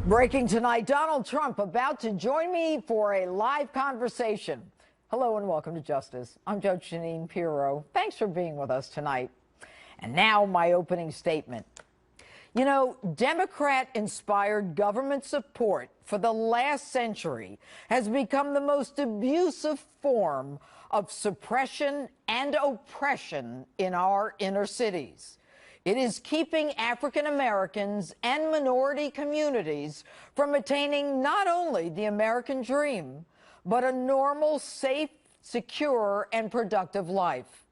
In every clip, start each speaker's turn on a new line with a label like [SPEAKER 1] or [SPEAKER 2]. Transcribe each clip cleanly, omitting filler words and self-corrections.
[SPEAKER 1] Breaking tonight, Donald Trump about to join me for a live conversation. Hello and welcome to Justice. I'm Judge Jeanine Pirro. Thanks for being with us tonight. And now my opening statement. You know, Democrat-inspired government support for the last century has become the most abusive form of suppression and oppression in our inner cities. It is keeping African Americans and minority communities from attaining not only the American dream, but a normal, safe, secure, and productive life.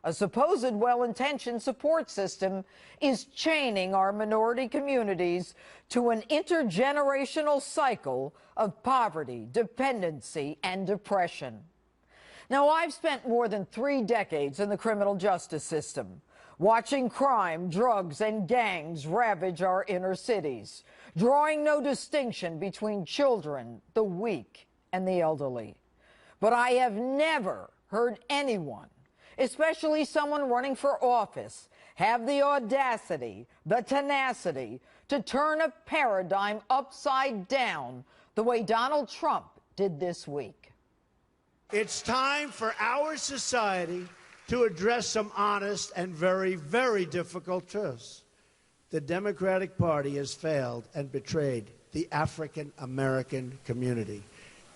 [SPEAKER 1] A supposed well-intentioned support system is chaining our minority communities to an intergenerational cycle of poverty, dependency, and depression. Now, I've spent more than 3 decades in the criminal justice system, watching crime, drugs, and gangs ravage our inner cities, drawing no distinction between children, the weak, and the elderly. But I have never heard anyone, especially someone running for office, have the audacity, the tenacity to turn a paradigm upside down the way Donald Trump did this week.
[SPEAKER 2] It's time for our society to address some honest and very, very difficult truths. The Democratic Party has failed and betrayed the African American community.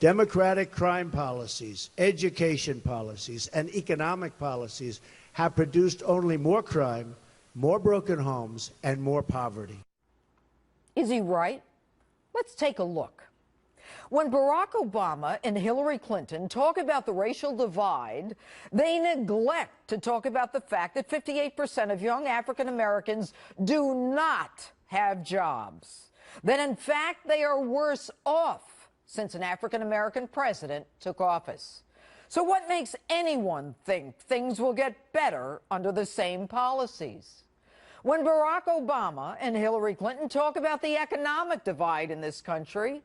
[SPEAKER 2] Democratic crime policies, education policies, and economic policies have produced only more crime, more broken homes, and more poverty.
[SPEAKER 1] Is he right? Let's take a look. When Barack Obama and Hillary Clinton talk about the racial divide, they neglect to talk about the fact that 58% of young African Americans do not have jobs. That, in fact, they are worse off since an African American president took office. So what makes anyone think things will get better under the same policies? When Barack Obama and Hillary Clinton talk about the economic divide in this country,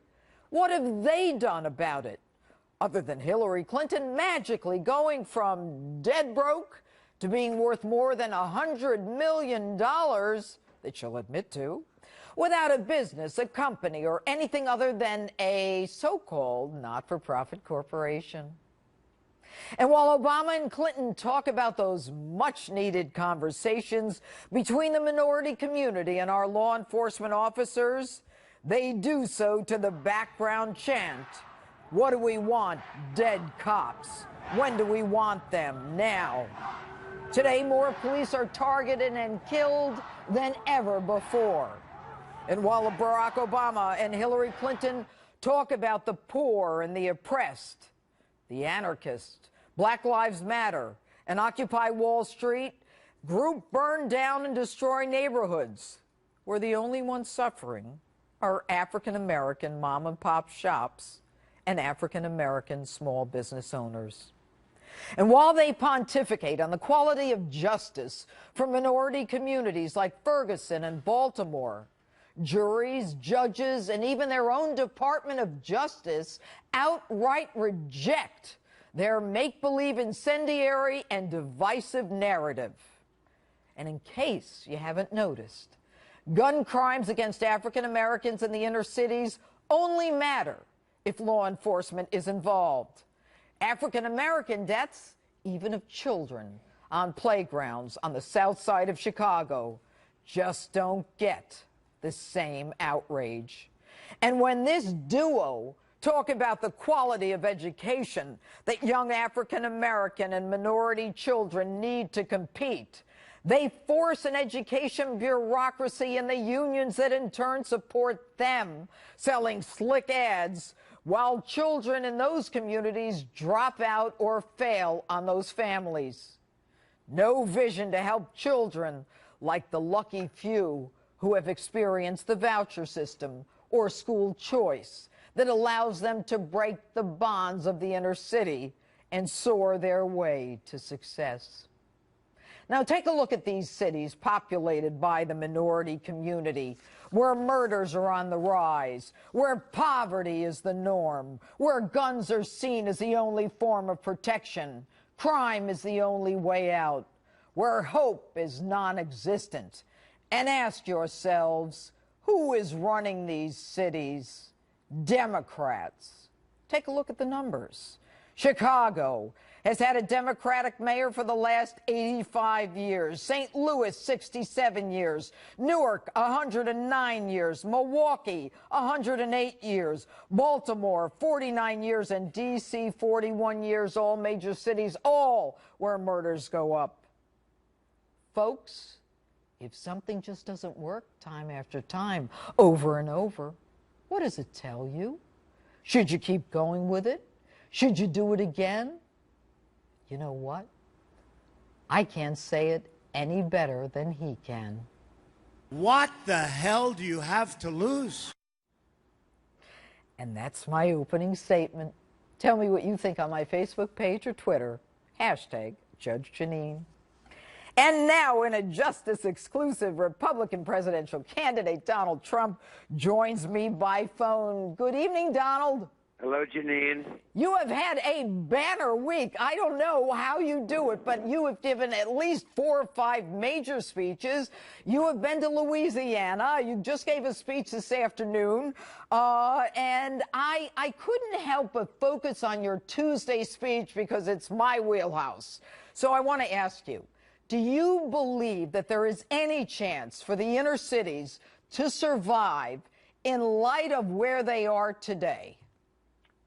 [SPEAKER 1] what have they done about it, other than Hillary Clinton magically going from dead broke to being worth more than $100 million that she'll admit to, without a business, a company, or anything other than a so-called not-for-profit corporation? And while Obama and Clinton talk about those much-needed conversations between the minority community and our law enforcement officers, they do so to the background chant, "What do we want? Dead cops. When do we want them? Now." Today, more police are targeted and killed than ever before. And while Barack Obama and Hillary Clinton talk about the poor and the oppressed, the anarchists, Black Lives Matter, and Occupy Wall Street group burn down and destroy neighborhoods, where the only ones suffering are African-American mom-and-pop shops and African-American small business owners. And while they pontificate on the quality of justice for minority communities like Ferguson and Baltimore, juries, judges, and even their own Department of Justice outright reject their make-believe incendiary and divisive narrative. And in case you haven't noticed, gun crimes against African Americans in the inner cities only matter if law enforcement is involved. African American deaths, even of children on playgrounds on the south side of Chicago, just don't get the same outrage. And when this duo talk about the quality of education that young African American and minority children need to compete, they force an education bureaucracy and the unions that in turn support them, selling slick ads, while children in those communities drop out or fail on those families. No vision to help children like the lucky few who have experienced the voucher system or school choice that allows them to break the bonds of the inner city and soar their way to success. Now, take a look at these cities populated by the minority community, where murders are on the rise, where poverty is the norm, where guns are seen as the only form of protection, crime is the only way out, where hope is non-existent. And ask yourselves, Who is running these cities? Democrats. Take a look at the numbers. Chicago has had a Democratic mayor for the last 85 years. St. Louis, 67 years. Newark, 109 years. Milwaukee, 108 years. Baltimore, 49 years. And D.C., 41 years. All major cities, all where murders go up. Folks, if something just doesn't work time after time, over and over, what does it tell you? Should you keep going with it? Should you do it again? You know what? I can't say it any better than he can.
[SPEAKER 2] What the hell do you have to lose?
[SPEAKER 1] And that's my opening statement. Tell me what you think on my Facebook page or Twitter. Hashtag Judge Jeanine. And now, in a justice-exclusive, Republican presidential candidate Donald Trump joins me by phone. Good evening, Donald.
[SPEAKER 3] Hello, Jeanine.
[SPEAKER 1] You have had a banner week. I don't know how you do it, but you have given at least 4 or 5 major speeches. You have been to Louisiana. You just gave a speech this afternoon. And I couldn't help but focus on your Tuesday speech because it's my wheelhouse. So I want to ask you, do you believe that there is any chance for the inner cities to survive in light of where they are today?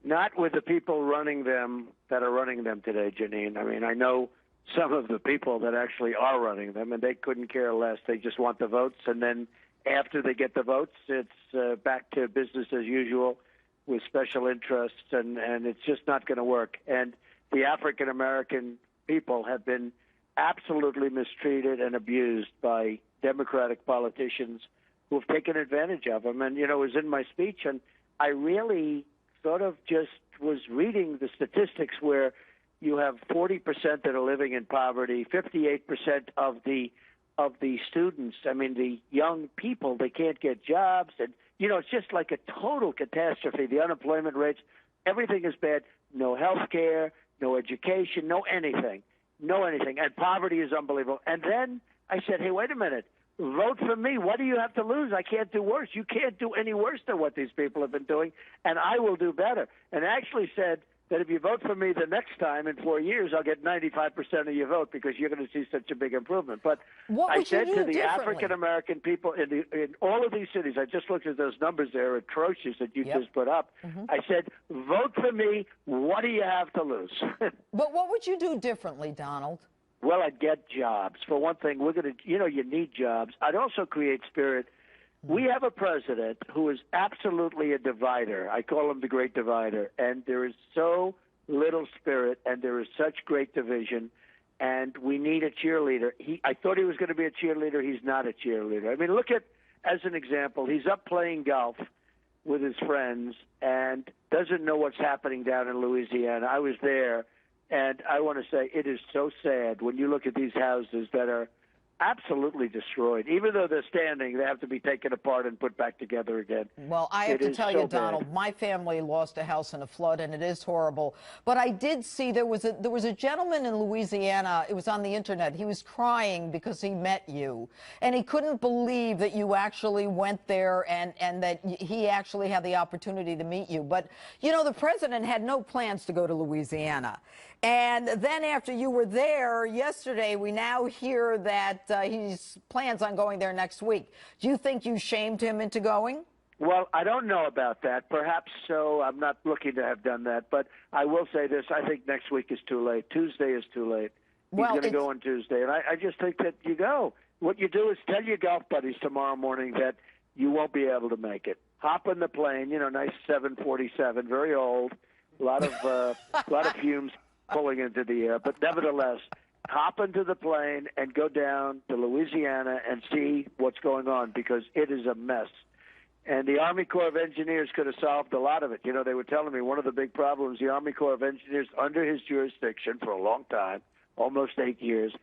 [SPEAKER 3] Not with the people running them that are running them today, Jeanine. I mean, I know some of the people that actually are running them, and they couldn't care less. They just want the votes, and then after they get the votes, it's back to business as usual with special interests, and it's just not going to work. And the African-American people have been absolutely mistreated and abused by Democratic politicians who have taken advantage of them. And, you know, it was in my speech, and I really sort of just was reading the statistics where you have 40% that are living in poverty, 58% of the students, I mean, the young people, they can't get jobs. And, you know, it's just like a total catastrophe. The unemployment rates, everything is bad. No health care, no education, no anything. No anything. And poverty is unbelievable. And then I said, hey, wait a minute. Vote for me. What do you have to lose? I can't do worse. You can't do any worse than what these people have been doing, and I will do better. And actually said that if you vote for me the next time in 4 years, I'll get 95% of your vote because you're going to see such a big improvement. But I said to the African-American people in all of these cities, I just looked at those numbers there, atrocious that you just put up. I said, vote for me. What do you have to lose?
[SPEAKER 1] But what would you do differently, Donald?
[SPEAKER 3] Well, I'd get jobs. For one thing, we're going to, you know, you need jobs. I'd also create spirit. We have a president who is absolutely a divider. I call him the great divider. And there is so little spirit, and there is such great division, and we need a cheerleader. I thought he was going to be a cheerleader. He's not a cheerleader. I mean, look at, as an example, he's up playing golf with his friends and doesn't know what's happening down in Louisiana. I was there. And I want to say it is so sad when you look at these houses that are absolutely destroyed. Even though they're standing, they have to be taken apart and put back together again.
[SPEAKER 1] Well, I have to tell you, Donald, my family lost a house in a flood, and it is horrible. But I did see there was a gentleman in Louisiana. It was on the internet. He was crying because he met you, and he couldn't believe that you actually went there and that he actually had the opportunity to meet you. But, you know, the president had no plans to go to Louisiana. And then after you were there yesterday, we now hear that he plans on going there next week. Do you think you shamed him into going?
[SPEAKER 3] Well, I don't know about that. Perhaps so. I'm not looking to have done that. But I will say this. I think next week is too late. Tuesday is too late. He's going to go on Tuesday. And I just think that you go. What you do is tell your golf buddies tomorrow morning that you won't be able to make it. Hop in the plane, you know, nice 747, very old, a lot of fumes pulling into the air. But nevertheless, hop into the plane and go down to Louisiana and see what's going on, because it is a mess. And the Army Corps of Engineers could have solved a lot of it. You know, they were telling me one of the big problems, the Army Corps of Engineers, under his jurisdiction for a long time, almost 8 years,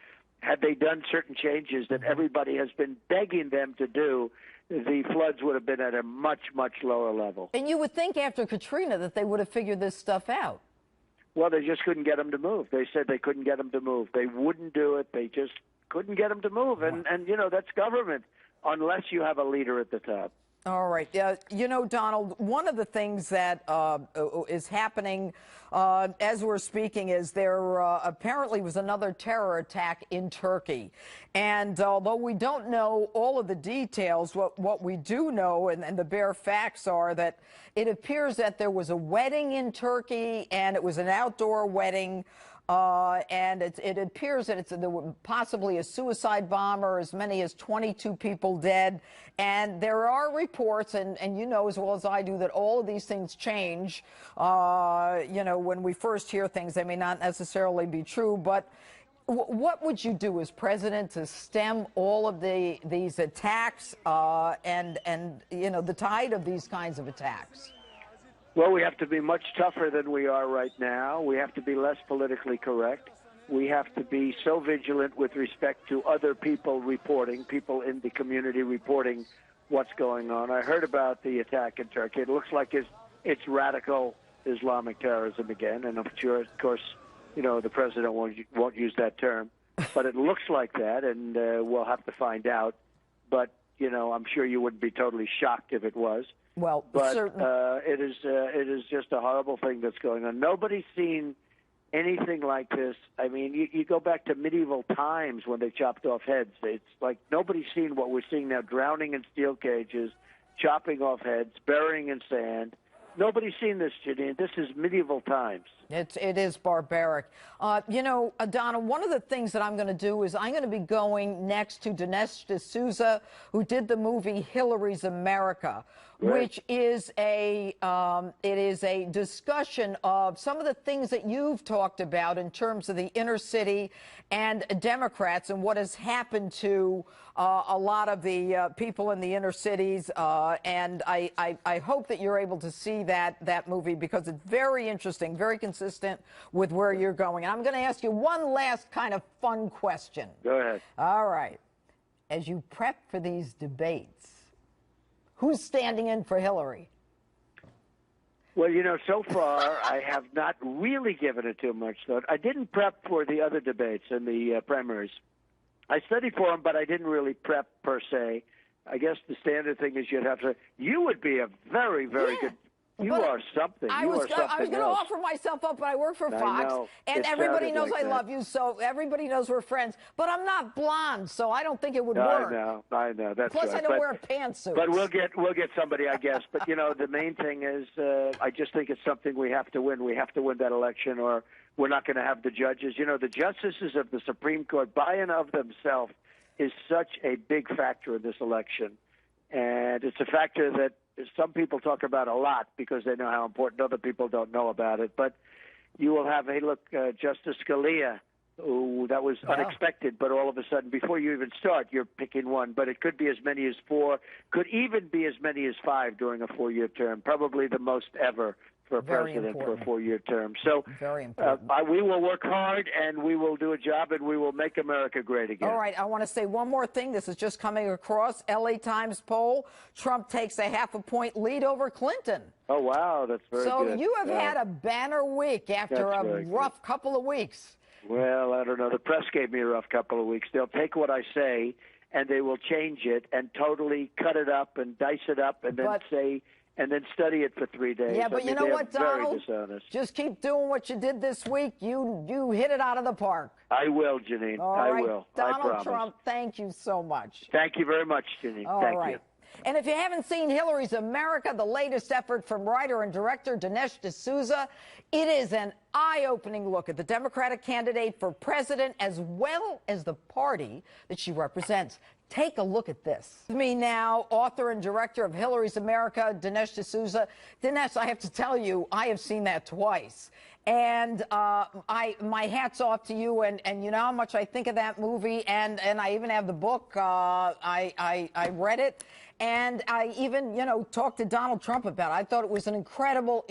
[SPEAKER 3] had they done certain changes that everybody has been begging them to do, the floods would have been at a much, much lower level.
[SPEAKER 1] And you would think after Katrina that they would have figured this stuff out.
[SPEAKER 3] Well, they just couldn't get them to move. They said they couldn't get them to move. They wouldn't do it. They just couldn't get them to move. And you know, that's government, unless you have a leader at the top.
[SPEAKER 1] All right. You know, Donald, one of the things that is happening as we're speaking is there apparently was another terror attack in Turkey. And although we don't know all of the details, what we do know and the bare facts are that it appears that there was a wedding in Turkey, and it was an outdoor wedding. And it appears that there was possibly a suicide bomb, or as many as 22 people dead. And there are reports, and you know as well as I do, that all of these things change. You know, when we first hear things, they may not necessarily be true. But what would you do as president to stem all of these attacks and you know, the tide of these kinds of attacks?
[SPEAKER 3] Well, we have to be much tougher than we are right now. We have to be less politically correct. We have to be so vigilant with respect to other people reporting, people in the community reporting what's going on. I heard about the attack in Turkey. It looks like it's radical Islamic terrorism again, and I'm sure, of course, you know, the president won't use that term, but it looks like that, and we'll have to find out. But, you know, I'm sure you wouldn't be totally shocked if it was.
[SPEAKER 1] Well,
[SPEAKER 3] but it is just a horrible thing that's going on. Nobody's seen anything like this. I mean, you go back to medieval times when they chopped off heads. It's like nobody's seen what we're seeing now: drowning in steel cages, chopping off heads, burying in sand. Nobody's seen this, Jeanine. This is medieval times.
[SPEAKER 1] It is barbaric. You know, Donna, one of the things that I'm going to do is I'm going to be going next to Dinesh D'Souza, who did the movie Hillary's America, which is it is a discussion of some of the things that you've talked about in terms of the inner city and Democrats and what has happened to a lot of the people in the inner cities. And I hope that you're able to see that movie, because it's very interesting, very consistent with where you're going. And I'm going to ask you one last kind of fun question.
[SPEAKER 3] Go ahead.
[SPEAKER 1] All right. As you prep for these debates, who's standing in for Hillary?
[SPEAKER 3] Well, you know, so far I have not really given it too much thought. I didn't prep for the other debates and the primaries. I studied for them, but I didn't really prep per se. I guess the standard thing is you'd have to. You would be a very, very good. You are something.
[SPEAKER 1] I was going to offer myself up, but I work for Fox, and everybody knows I love you, so everybody knows we're friends. But I'm not blonde, so I don't think it would work.
[SPEAKER 3] I know. That's
[SPEAKER 1] Plus,
[SPEAKER 3] right.
[SPEAKER 1] I don't wear pantsuits.
[SPEAKER 3] But we'll get somebody, I guess. But you know, the main thing is, I just think it's something we have to win. We have to win that election, or we're not going to have the judges. You know, the justices of the Supreme Court, by and of themselves, is such a big factor in this election, and it's a factor that some people talk about a lot because they know how important. Other people don't know about it. But you will have, Justice Scalia, who that was unexpected, but all of a sudden, before you even start, you're picking one. But it could be as many as 4, could even be as many as 5 during a 4-year term, probably the most ever for a president for a 4-year term. So
[SPEAKER 1] very important.
[SPEAKER 3] We will work hard, and we will do a job, and we will make America great again.
[SPEAKER 1] All right, I want to say one more thing. This is just coming across. LA Times poll, Trump takes a half-a-point lead over Clinton.
[SPEAKER 3] Oh, wow, that's very good.
[SPEAKER 1] So you have had a banner week after a rough couple of weeks.
[SPEAKER 3] Well, I don't know. The press gave me a rough couple of weeks. They'll take what I say, and they will change it and totally cut it up and dice it up and then say... and then study it for 3 days.
[SPEAKER 1] Yeah, but you know what, Donald?
[SPEAKER 3] Very dishonest.
[SPEAKER 1] Just keep doing what you did this week. You hit it out of the park.
[SPEAKER 3] I will, Jeanine.
[SPEAKER 1] I
[SPEAKER 3] will.
[SPEAKER 1] Donald Trump, thank you so much.
[SPEAKER 3] Thank you very much, Jeanine. Thank you.
[SPEAKER 1] And if you haven't seen Hillary's America, the latest effort from writer and director Dinesh D'Souza, it is an eye-opening look at the Democratic candidate for president as well as the party that she represents. Take a look at this. With me now, author and director of Hillary's America, Dinesh D'Souza. Dinesh, I have to tell you, I have seen that twice. And my hat's off to you, and you know how much I think of that movie, and I even have the book. I read it, and I even, you know, talked to Donald Trump about it. I thought it was an incredible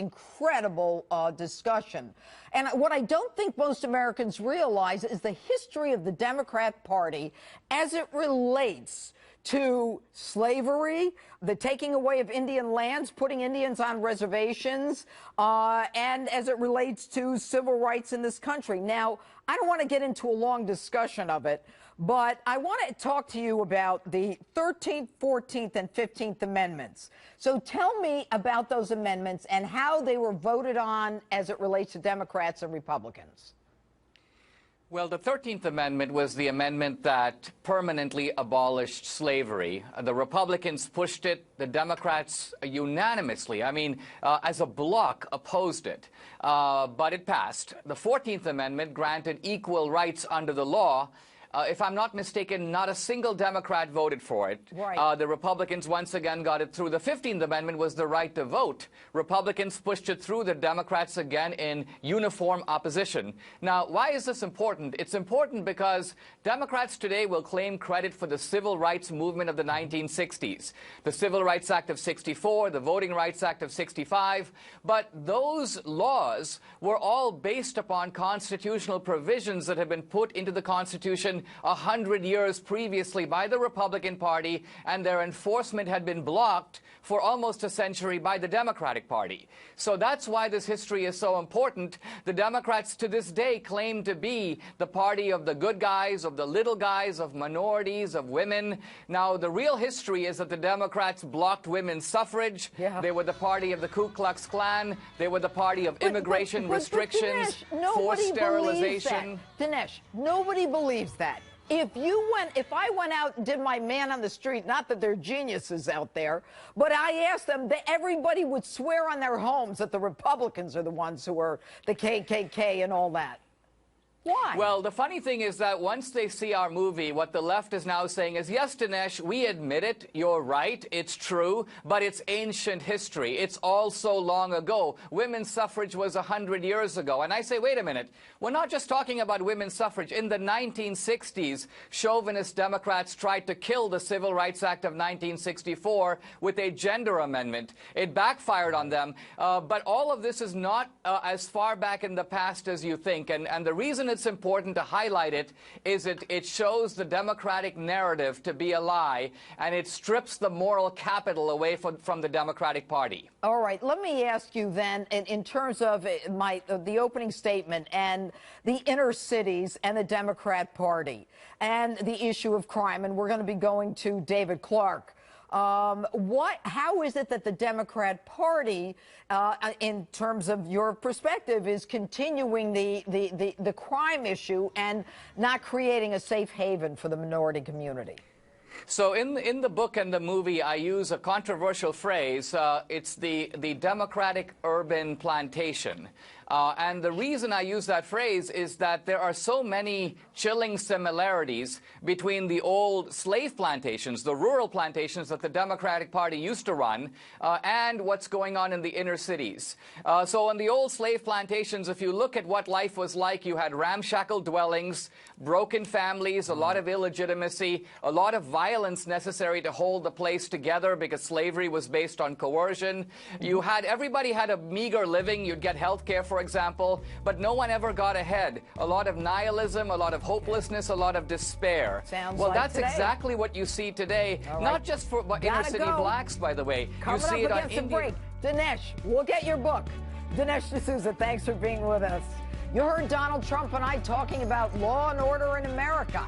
[SPEAKER 1] discussion. And what I don't think most Americans realize is the history of the Democrat Party as it relates to slavery, the taking away of Indian lands, putting Indians on reservations, and as it relates to civil rights in this country. Now, I don't want to get into a long discussion of it, But I want to talk to you about the 13th, 14th, and 15th Amendments. So tell me about those amendments and how they were voted on as it relates to Democrats and Republicans.
[SPEAKER 4] Well, the 13th Amendment was the amendment that permanently abolished slavery. The Republicans pushed it. The Democrats unanimously, as a bloc, opposed it. But it passed. The 14th Amendment granted equal rights under the law. If I'm not mistaken, not a single Democrat voted for it.
[SPEAKER 1] Right.
[SPEAKER 4] The Republicans once again got it through. The 15th Amendment was the right to vote. Republicans pushed it through. The Democrats again in uniform opposition. Now, why is this important? It's important because Democrats today will claim credit for the civil rights movement of the 1960s. The Civil Rights Act of '64, the Voting Rights Act of '65. But those laws were all based upon constitutional provisions that had been put into the Constitution 100 years previously by the Republican Party, and their enforcement had been blocked for almost a century by the Democratic Party. So that's why this history is so important. The Democrats to this day claim to be the party of the good guys, of the little guys, of minorities, of women. Now, the real history is that the Democrats blocked women's suffrage.
[SPEAKER 1] Yeah.
[SPEAKER 4] They were the party of the Ku Klux Klan. They were the party of immigration restrictions,
[SPEAKER 1] Dinesh,
[SPEAKER 4] forced sterilization.
[SPEAKER 1] Dinesh, nobody believes that. If I went out and did my man on the street, not that they're geniuses out there, but I asked them, everybody would swear on their homes that the Republicans are the ones who are the KKK and all that. Why?
[SPEAKER 4] Well, the funny thing is that once they see our movie, what the left is now saying is, yes, Dinesh, we admit it, you're right, it's true, but it's ancient history. It's all so long ago. Women's suffrage was 100 years ago. And I say, wait a minute, we're not just talking about women's suffrage. In the 1960s, chauvinist Democrats tried to kill the Civil Rights Act of 1964 with a gender amendment. It backfired on them. But all of this is not as far back in the past as you think. And the reason it's important to highlight it is it shows the Democratic narrative to be a lie, and it strips the moral capital away from the Democratic Party.
[SPEAKER 1] All right, let me ask you then, in terms of the opening statement and the inner cities and the Democrat Party and the issue of crime, and we're going to be going to David Clark. How is it that the Democrat Party, in terms of your perspective, is continuing the crime issue and not creating a safe haven for the minority community?
[SPEAKER 4] So in the book and the movie, I use a controversial phrase. It's the Democratic urban plantation. And the reason I use that phrase is that there are so many chilling similarities between the old slave plantations, the rural plantations that the Democratic Party used to run, and what's going on in the inner cities. So in the old slave plantations, if you look at what life was like, you had ramshackle dwellings, broken families, a lot of illegitimacy, a lot of violence necessary to hold the place together because slavery was based on coercion. Everybody had a meager living. You'd get health care, for example, but no one ever got ahead. A lot of nihilism, a lot of hopelessness, a lot of despair.
[SPEAKER 1] Sounds
[SPEAKER 4] well,
[SPEAKER 1] like
[SPEAKER 4] that's
[SPEAKER 1] today.
[SPEAKER 4] Exactly what you see today, not just for inner city blacks, by the way.
[SPEAKER 1] Coming
[SPEAKER 4] you see
[SPEAKER 1] up
[SPEAKER 4] it on
[SPEAKER 1] against the break. Dinesh, we'll get your book. Dinesh D'Souza, thanks for being with us. You heard Donald Trump and I talking about law and order in America.